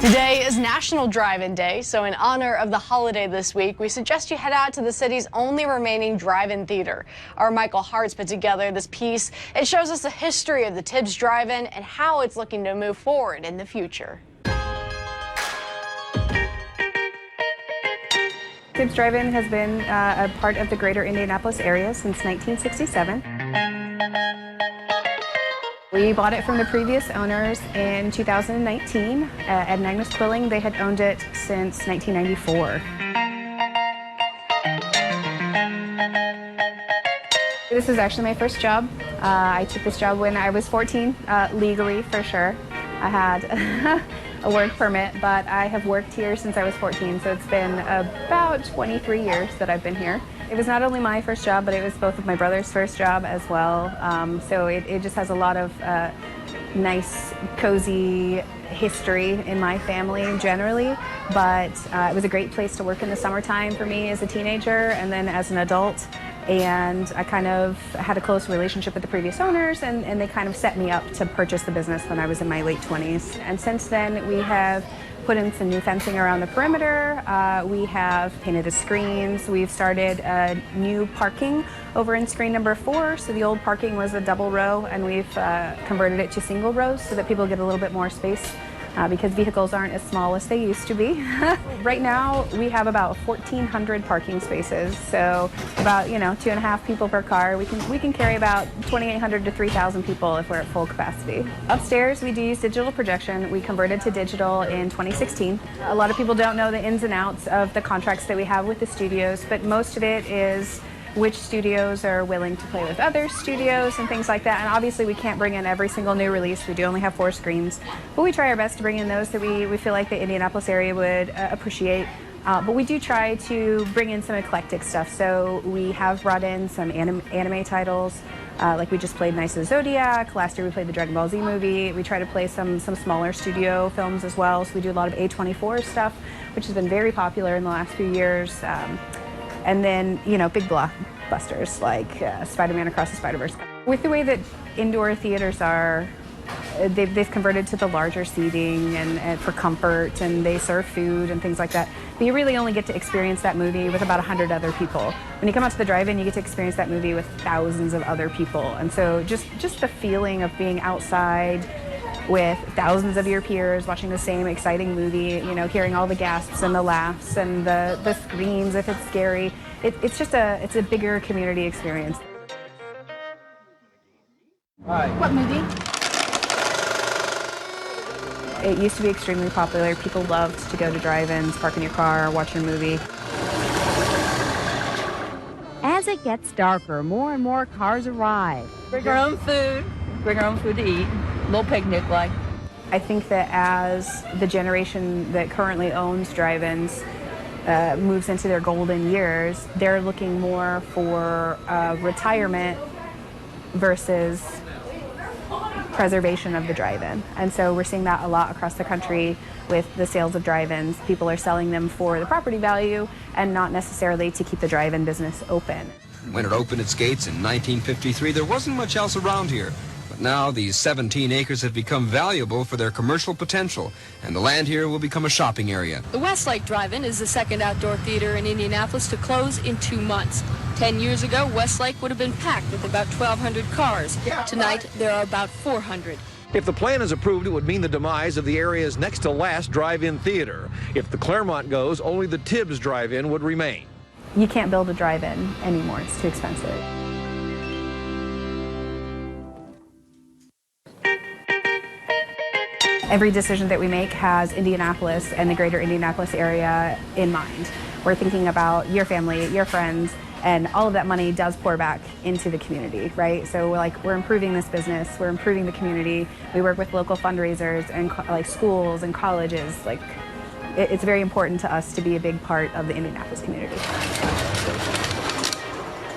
Today is National Drive-In Day, so in honor of the holiday this week, we suggest you head out to the city's only remaining drive-in theater. Our Michael Hart's put together this piece. It shows us the history of the Tibbs Drive-In and how it's looking to move forward in the future. Tibbs Drive-In has been a part of the greater Indianapolis area since 1967. We bought it from the previous owners in 2019. Ed and Agnes Quilling, they had owned it since 1994. This is actually my first job. I took this job when I was 14, legally for sure. I had a work permit, but I have worked here since I was 14, so it's been about 23 years that I've been here. It was not only my first job, but it was both of my brother's first job as well. So it just has a lot of nice, cozy history in my family generally, but it was a great place to work in the summertime for me as a teenager and then as an adult. And I kind of had a close relationship with the previous owners, and they kind of set me up to purchase the business when I was in my late 20s. And since then, we have put in some new fencing around the perimeter. We have painted the screens. We've started new parking over in screen number 4. So the old parking was a double row, and we've converted it to single rows so that people get a little bit more space. Because vehicles aren't as small as they used to be. Right now, we have about 1,400 parking spaces, so about 2.5 people per car. We can carry about 2,800 to 3,000 people if we're at full capacity. Upstairs, we do use digital projection. We converted to digital in 2016. A lot of people don't know the ins and outs of the contracts that we have with the studios, but most of it is which studios are willing to play with other studios and things like that. And obviously we can't bring in every single new release. We do only have 4 screens, but we try our best to bring in those that we feel like the Indianapolis area would appreciate. But we do try to bring in some eclectic stuff. So we have brought in some anime titles, like we just played Knights of the Zodiac. Last year we played the Dragon Ball Z movie. We try to play some smaller studio films as well. So we do a lot of A24 stuff, which has been very popular in the last few years. And then, big blockbusters like Spider-Man Across the Spider-Verse. With the way that indoor theaters are, they've converted to the larger seating and for comfort, and they serve food and things like that. But you really only get to experience that movie with about 100 other people. When you come out to the drive-in, you get to experience that movie with thousands of other people. And so just the feeling of being outside with thousands of your peers watching the same exciting movie, hearing all the gasps and the laughs and the screams if it's scary. It's a bigger community experience. Hi. What movie? It used to be extremely popular. People loved to go to drive-ins, park in your car, watch your movie. As it gets darker, more and more cars arrive. Bring our own food. Bring our own food to eat. Little picnic like. I think that as the generation that currently owns drive-ins moves into their golden years, they're looking more for retirement versus preservation of the drive-in. And so we're seeing that a lot across the country with the sales of drive-ins. People are selling them for the property value and not necessarily to keep the drive-in business open. When it opened its gates in 1953, there wasn't much else around here. But now these 17 acres have become valuable for their commercial potential, and the land here will become a shopping area. The Westlake Drive-In is the second outdoor theater in Indianapolis to close in 2 months. 10 years ago, Westlake would have been packed with about 1,200 cars. Tonight, there are about 400. If the plan is approved, it would mean the demise of the area's next to last drive-in theater. If the Claremont goes, only the Tibbs Drive-In would remain. You can't build a drive-in anymore. It's too expensive. Every decision that we make has Indianapolis and the greater Indianapolis area in mind. We're thinking about your family, your friends, and all of that money does pour back into the community, right? So we're improving this business, we're improving the community. We work with local fundraisers and schools and colleges. It's very important to us to be a big part of the Indianapolis community.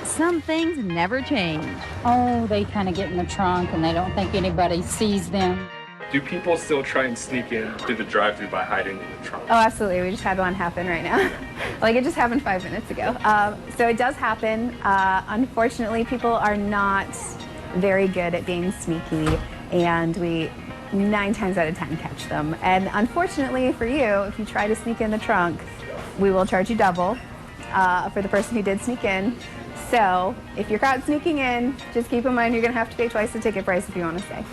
Some things never change. Oh, they kind of get in the trunk and they don't think anybody sees them. Do people still try and sneak in through the drive-thru by hiding in the trunk? Oh, absolutely. We just had one happen right now. It just happened 5 minutes ago. So it does happen. Unfortunately, people are not very good at being sneaky, and we 9 times out of 10 catch them. And unfortunately for you, if you try to sneak in the trunk, we will charge you double for the person who did sneak in. So if you're caught sneaking in, just keep in mind you're going to have to pay twice the ticket price if you want to stay.